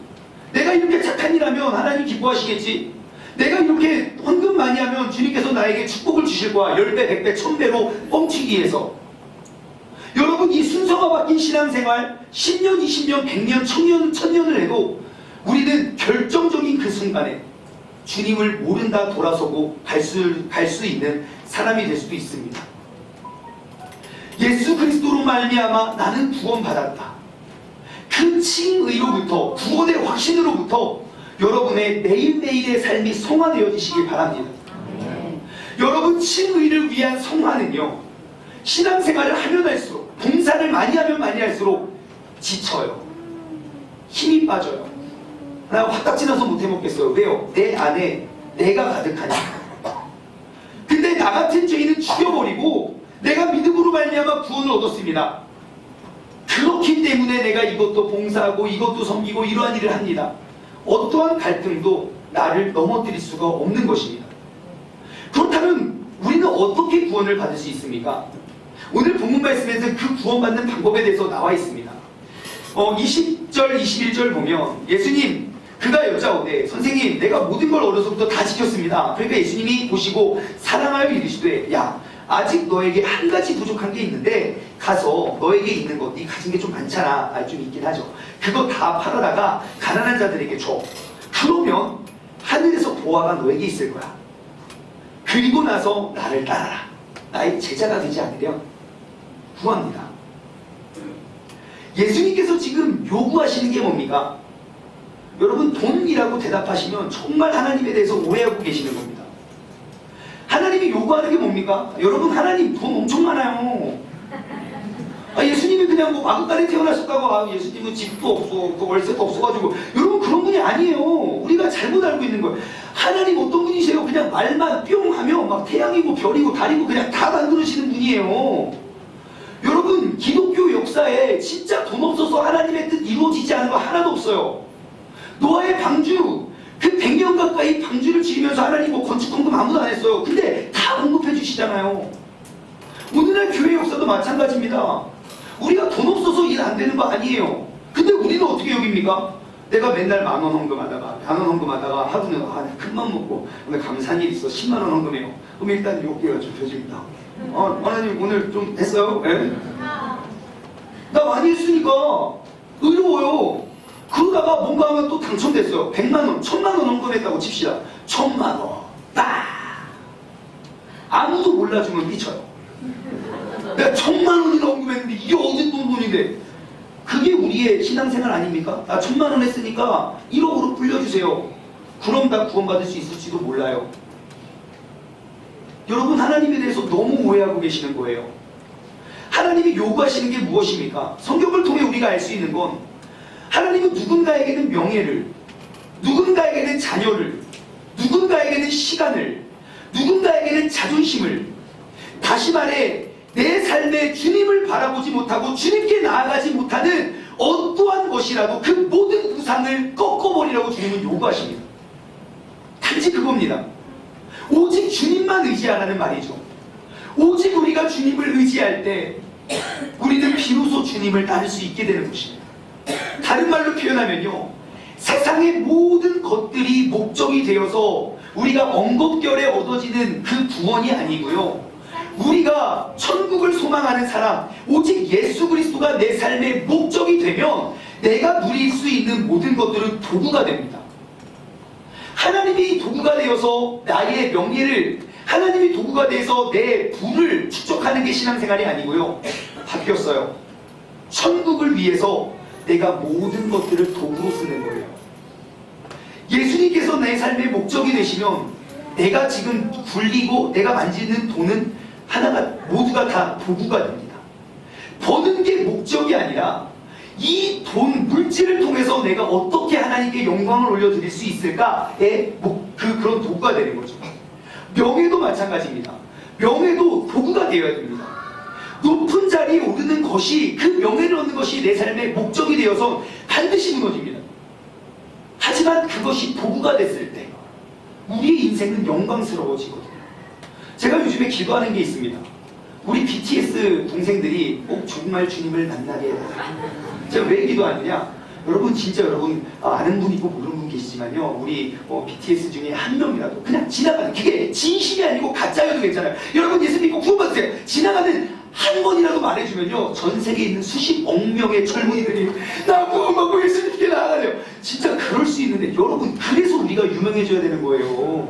내가 이렇게 착한 일 하면 하나님 기뻐하시겠지, 내가 이렇게 헌금 많이 하면 주님께서 나에게 축복을 주실 거야. 10배, 100배, 1000배로 뻥치기 위해서. 여러분, 이 순서가 바뀐 신앙생활 10년, 20년, 100년, 1000년을 해도 우리는 결정적인 그 순간에 주님을 모른다 돌아서고 갈 수 있는 사람이 될 수도 있습니다. 예수 그리스도로 말미암아 나는 구원받았다. 그 칭의로부터, 구원의 확신으로부터 여러분의 매일매일의 삶이 성화되어지시길 바랍니다. 여러분, 칭의를 위한 성화는요, 신앙생활을 하면 할수록, 봉사를 많이 하면 많이 할수록 지쳐요. 힘이 빠져요. 나 화딱지 나서 못 해먹겠어요. 왜요? 내 안에 내가 가득하니까. 근데 나 같은 죄인은 죽여버리고 내가 믿음으로 말미암아 구원을 얻었습니다. 그렇기 때문에 내가 이것도 봉사하고 이것도 섬기고 이러한 일을 합니다. 어떠한 갈등도 나를 넘어뜨릴 수가 없는 것입니다. 그렇다면 우리는 어떻게 구원을 받을 수 있습니까? 오늘 본문 말씀에서 그 구원받는 방법에 대해서 나와 있습니다. 20절, 21절 보면 예수님, 그가 여자오되 선생님, 내가 모든 걸 어려서부터 다 지켰습니다. 그러니까 예수님이 보시고 사랑하여 이르시되, 야, 아직 너에게 한 가지 부족한 게 있는데 가서 너에게 있는 것, 네 가진 게 좀 많잖아. 좀 있긴 하죠. 그거 다 팔아다가 가난한 자들에게 줘. 그러면 하늘에서 보화가 너에게 있을 거야. 그리고 나서 나를 따라라. 나의 제자가 되지 않으면 구합니다. 예수님께서 지금 요구하시는 게 뭡니까? 여러분, 돈이라고 대답하시면 정말 하나님에 대해서 오해하고 계시는 겁니다. 하나님이 요구하는 게 뭡니까? 여러분, 하나님 돈 엄청 많아요. 예수님이 그냥 뭐 마구간에 태어나셨다고 예수님은 집도 없고 월세도 없어가지고, 여러분 그런 분이 아니에요. 우리가 잘못 알고 있는 거예요. 하나님 어떤 분이세요? 그냥 말만 뿅 하면 막 태양이고 별이고 달이고 그냥 다 만드시는 분이에요. 여러분, 기독교 역사에 진짜 돈 없어서 하나님의 뜻 이루어지지 않은 거 하나도 없어요. 노아의 방주, 그 100년 가까이 방주를 지으면서 하나님 뭐 건축 헌금 아무도 안 했어요. 근데 다 언급해 주시잖아요. 오늘날 교회 역사도 마찬가지입니다. 우리가 돈 없어서 일 안 되는 거 아니에요. 근데 우리는 어떻게 여깁니까? 내가 맨날 10,000원 헌금하다가 1,000원 헌금하다가 하루는 큰맘 먹고 오늘 감사한 일 있어 10만 원 헌금해요. 그럼 일단 욕해요. 좀 펴집니다. 하나님 오늘 좀 했어요? 예? 나 많이 했으니까 의로워요. 그러다가 뭔가 하면 또 당첨됐어요. 100만 원, 1000만 원 헌금했다고 칩시다. 1000만 원. 빠! 아무도 몰라주면 삐쳐요. 내가 1,000만 원이나 헌금했는데 이게 어디 돈인데? 그게 우리의 신앙생활 아닙니까? 나 1,000만 원 했으니까 1억으로 불려주세요. 그럼 다 구원받을 수 있을지도 몰라요. 여러분, 하나님에 대해서 너무 오해하고 계시는 거예요. 하나님이 요구하시는 게 무엇입니까? 성경을 통해 우리가 알 수 있는 건 하나님은 누군가에게는 명예를, 누군가에게는 자녀를, 누군가에게는 시간을, 누군가에게는 자존심을, 다시 말해 내 삶에 주님을 바라보지 못하고 주님께 나아가지 못하는 어떠한 것이라도 그 모든 우상을 꺾어버리라고 주님은 요구하십니다. 단지 그겁니다. 오직 주님만 의지하라는 말이죠. 오직 우리가 주님을 의지할 때 우리는 비로소 주님을 따를 수 있게 되는 것입니다. 다른 말로 표현하면요, 세상의 모든 것들이 목적이 되어서 우리가 엉겁결에 얻어지는 그 구원이 아니고요, 우리가 천국을 소망하는 사람, 오직 예수 그리스도가 내 삶의 목적이 되면 내가 누릴 수 있는 모든 것들은 도구가 됩니다. 하나님이 도구가 되어서 나의 명예를, 하나님이 도구가 되어서 내 부를 축적하는 게 신앙생활이 아니고요, 바뀌었어요. 천국을 위해서 내가 모든 것들을 도구로 쓰는 거예요. 예수님께서 내 삶의 목적이 되시면 내가 지금 굴리고 내가 만지는 돈은 하나가 모두가 다 도구가 됩니다. 버는 게 목적이 아니라 이 돈, 물질을 통해서 내가 어떻게 하나님께 영광을 올려드릴 수 있을까에 그런 도구가 되는 거죠. 명예도 마찬가지입니다. 명예도 도구가 되어야 됩니다. 높은 자리에 오르는 것이, 그 명예를 얻는 것이 내 삶의 목적이 되어서 반드시 무너집니다. 하지만 그것이 도구가 됐을 때 우리의 인생은 영광스러워지거든요. 제가 요즘에 기도하는 게 있습니다. 우리 BTS 동생들이 꼭 정말 주님을 만나게 해달라. 제가 왜 기도하느냐? 여러분, 진짜 여러분 아는 분 있고 모르는 분 계시지만요, 우리 BTS 중에 한 명이라도 그냥 지나가는, 그게 진심이 아니고 가짜여도 괜찮아요. 여러분, 예수 믿고 구원받으세요. 지나가는 한 번이라도 말해주면요, 전 세계에 있는 수십억 명의 젊은이들이 나 구원받고 예수 믿게 나아가래요. 진짜 그럴 수 있는데, 여러분, 그래서 우리가 유명해져야 되는 거예요.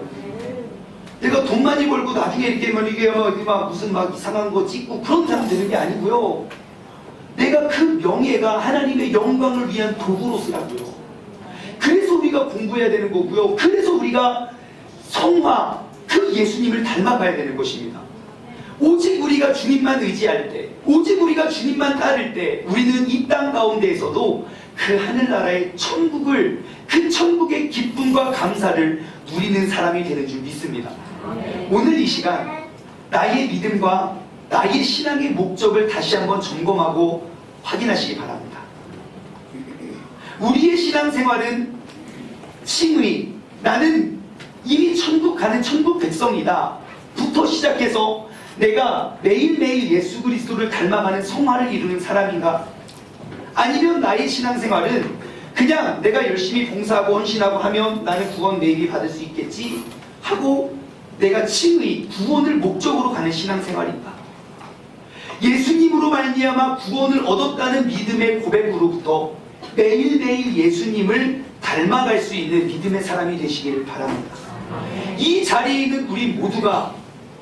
내가 돈 많이 벌고 나중에 이렇게 이게 막 무슨 막 이상한 거 찍고 그런 사람 되는 게 아니고요, 내가 그 명예가 하나님의 영광을 위한 도구로 쓰라고요. 그래서 우리가 공부해야 되는 거고요. 그래서 우리가 성화, 그 예수님을 닮아가야 되는 것입니다. 오직 우리가 주님만 의지할 때, 오직 우리가 주님만 따를 때 우리는 이 땅 가운데에서도 그 하늘나라의 천국을, 그 천국의 기쁨과 감사를 누리는 사람이 되는 줄 믿습니다. 오늘 이 시간 나의 믿음과 나의 신앙의 목적을 다시 한번 점검하고 확인하시기 바랍니다. 우리의 신앙생활은 칭의, 나는 이미 천국 가는 천국 백성이다 부터 시작해서 내가 매일매일 예수 그리스도를 닮아가는 성화를 이루는 사람인가? 아니면 나의 신앙생활은 그냥 내가 열심히 봉사하고 헌신하고 하면 나는 구원 매일이 받을 수 있겠지 하고 내가 칭의, 구원을 목적으로 가는 신앙생활인가? 예수님으로 말미암아 구원을 얻었다는 믿음의 고백으로부터 매일매일 예수님을 닮아갈 수 있는 믿음의 사람이 되시기를 바랍니다. 이 자리에 있는 우리 모두가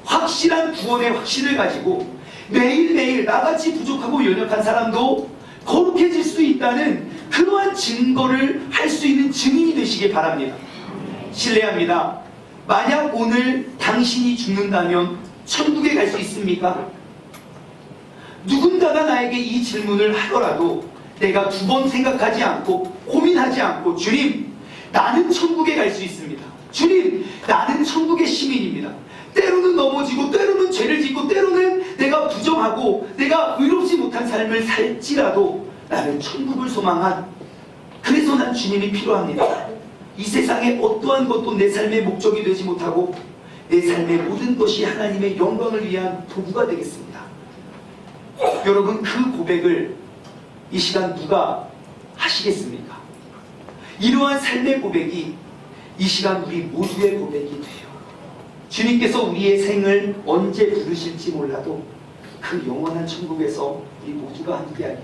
확실한 구원의 확신을 가지고 매일매일 나같이 부족하고 연약한 사람도 거룩해질 수 있다는 그러한 증거를 할 수 있는 증인이 되시길 바랍니다. 신뢰합니다. 만약 오늘 당신이 죽는다면 천국에 갈 수 있습니까? 누군가가 나에게 이 질문을 하더라도 내가 두 번 생각하지 않고 고민하지 않고, 주님, 나는 천국에 갈 수 있습니다. 주님, 나는 천국의 시민입니다. 때로는 넘어지고 때로는 죄를 짓고 때로는 내가 부정하고 내가 의롭지 못한 삶을 살지라도 나는 천국을 소망한, 그래서 난 주님이 필요합니다. 이 세상의 어떠한 것도 내 삶의 목적이 되지 못하고 내 삶의 모든 것이 하나님의 영광을 위한 도구가 되겠습니다. 여러분, 그 고백을 이 시간 누가 하시겠습니까? 이러한 삶의 고백이 이 시간 우리 모두의 고백이 돼요. 주님께서 우리의 생을 언제 부르실지 몰라도 그 영원한 천국에서 우리 모두가 함께하길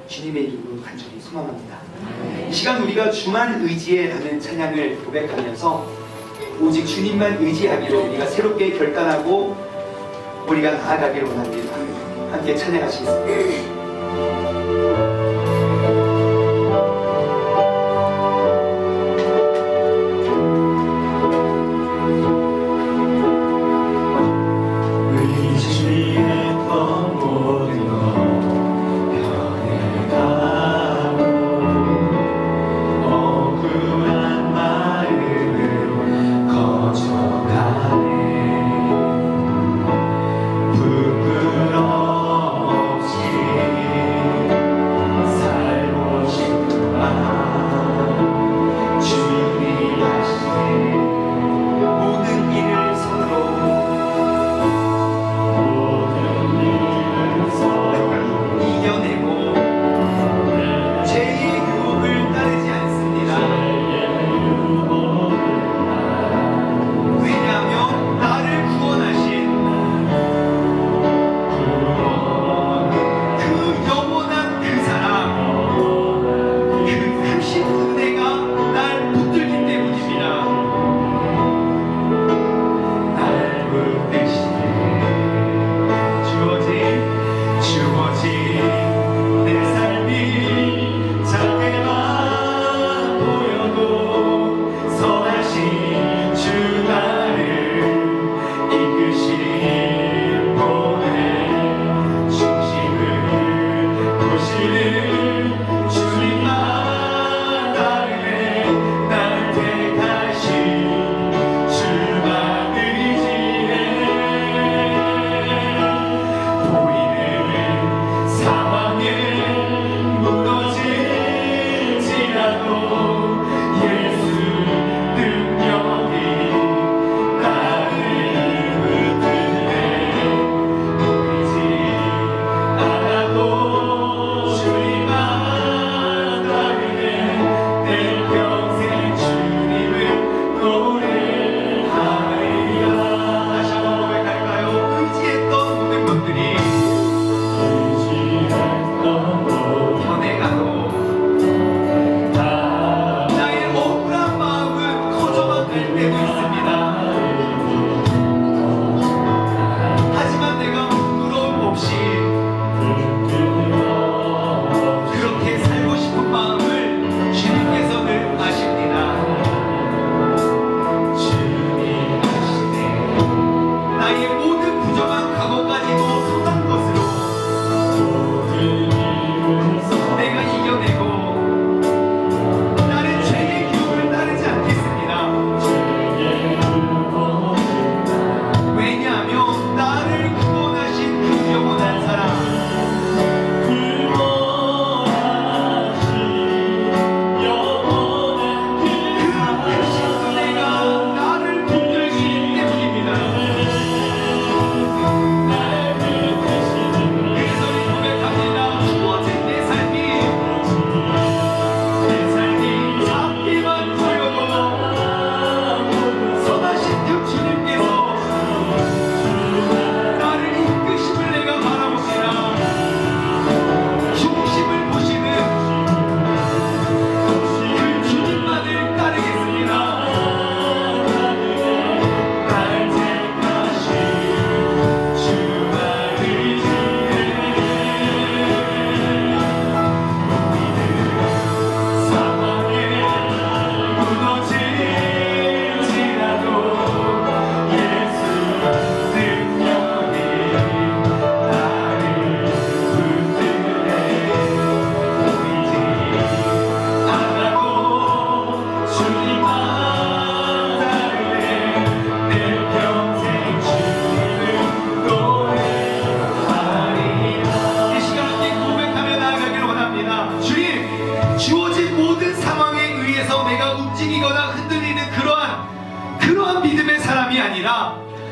주님의 이름으로 간절히 소망합니다. 이 시간 우리가 주만 의지해 라는 찬양을 고백하면서 오직 주님만 의지하기로 우리가 새롭게 결단하고 우리가 나아가기를 원합니다. 함께 찬양하시겠습니다.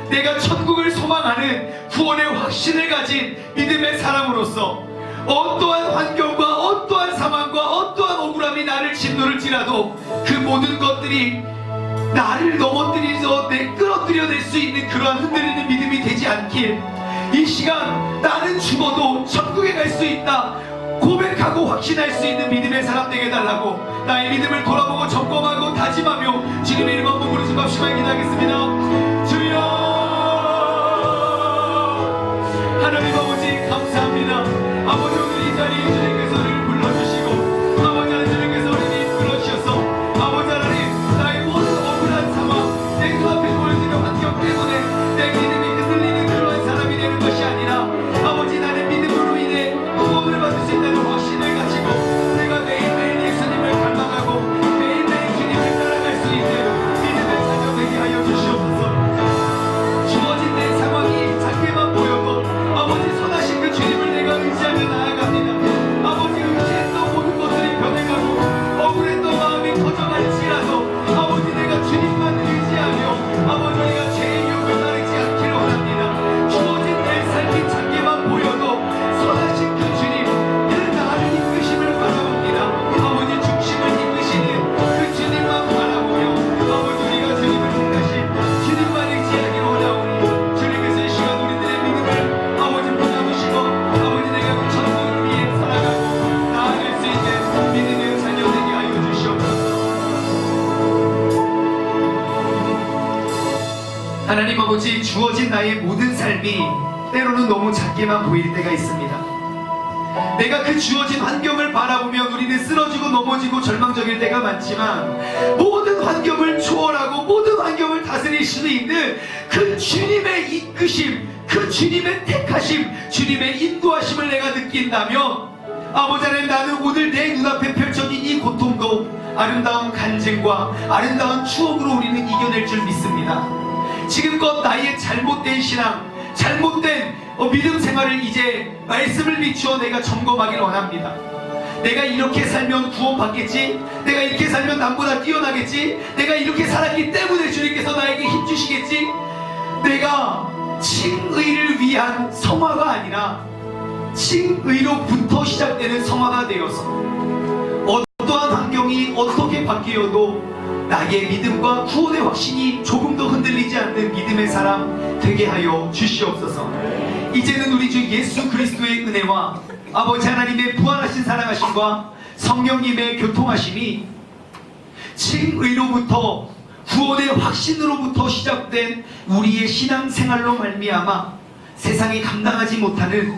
내가 천국을 소망하는 구원의 확신을 가진 믿음의 사람으로서 어떠한 환경과 어떠한 상황과 어떠한 억울함이 나를 짓누를지라도 그 모든 것들이 나를 넘어뜨리서 끌어들여낼 수 있는 그러한 흔들리는 믿음이 되지 않길, 이 시간 나는 죽어도 천국에 갈 수 있다 고백하고 확신할 수 있는 믿음의 사람 되게 해달라고 나의 믿음을 돌아보고 점검하고 다짐하며 주님의 이름 한번 부르짖고 합시다. 기도하겠습니다. 주여 하나님 아버지, 주어진 나의 모든 삶이 때로는 너무 작게만 보일 때가 있습니다. 내가 그 주어진 환경을 바라보면 우리는 쓰러지고 넘어지고 절망적일 때가 많지만, 모든 환경을 초월하고 모든 환경을 다스릴 수 있는 그 주님의 이끄심, 그 주님의 택하심, 주님의 인도하심을 내가 느낀다면, 아버지 하나님, 나는 오늘 내 눈앞에 펼쳐진 이 고통도 아름다운 간증과 아름다운 추억으로 우리는 이겨낼 줄 믿습니다. 지금껏 나의 잘못된 신앙, 잘못된 믿음 생활을 이제 말씀을 비추어 내가 점검하길 원합니다. 내가 이렇게 살면 구원받겠지, 내가 이렇게 살면 남보다 뛰어나겠지, 내가 이렇게 살았기 때문에 주님께서 나에게 힘주시겠지. 내가 칭의를 위한 성화가 아니라 칭의로부터 시작되는 성화가 되어서 어떠한 환경이 어떻게 바뀌어도 나의 믿음과 구원의 확신이 조금도 흔들리지 않는 믿음의 사람 되게 하여 주시옵소서. 이제는 우리 주 예수 그리스도의 은혜와 아버지 하나님의 부활하신 사랑하심과 성령님의 교통하심이 칭의로부터 구원의 확신으로부터 시작된 우리의 신앙생활로 말미암아 세상이 감당하지 못하는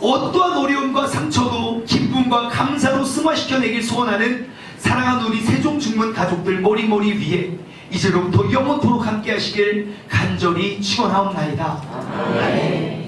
어떠한 어려움과 상처도 기쁨과 감사로 승화시켜내길 소원하는 사랑하는 우리 세종중문 가족들 머리머리 위에 이제로부터 영원토록 함께 하시길 간절히 축원하옵나이다. 아멘.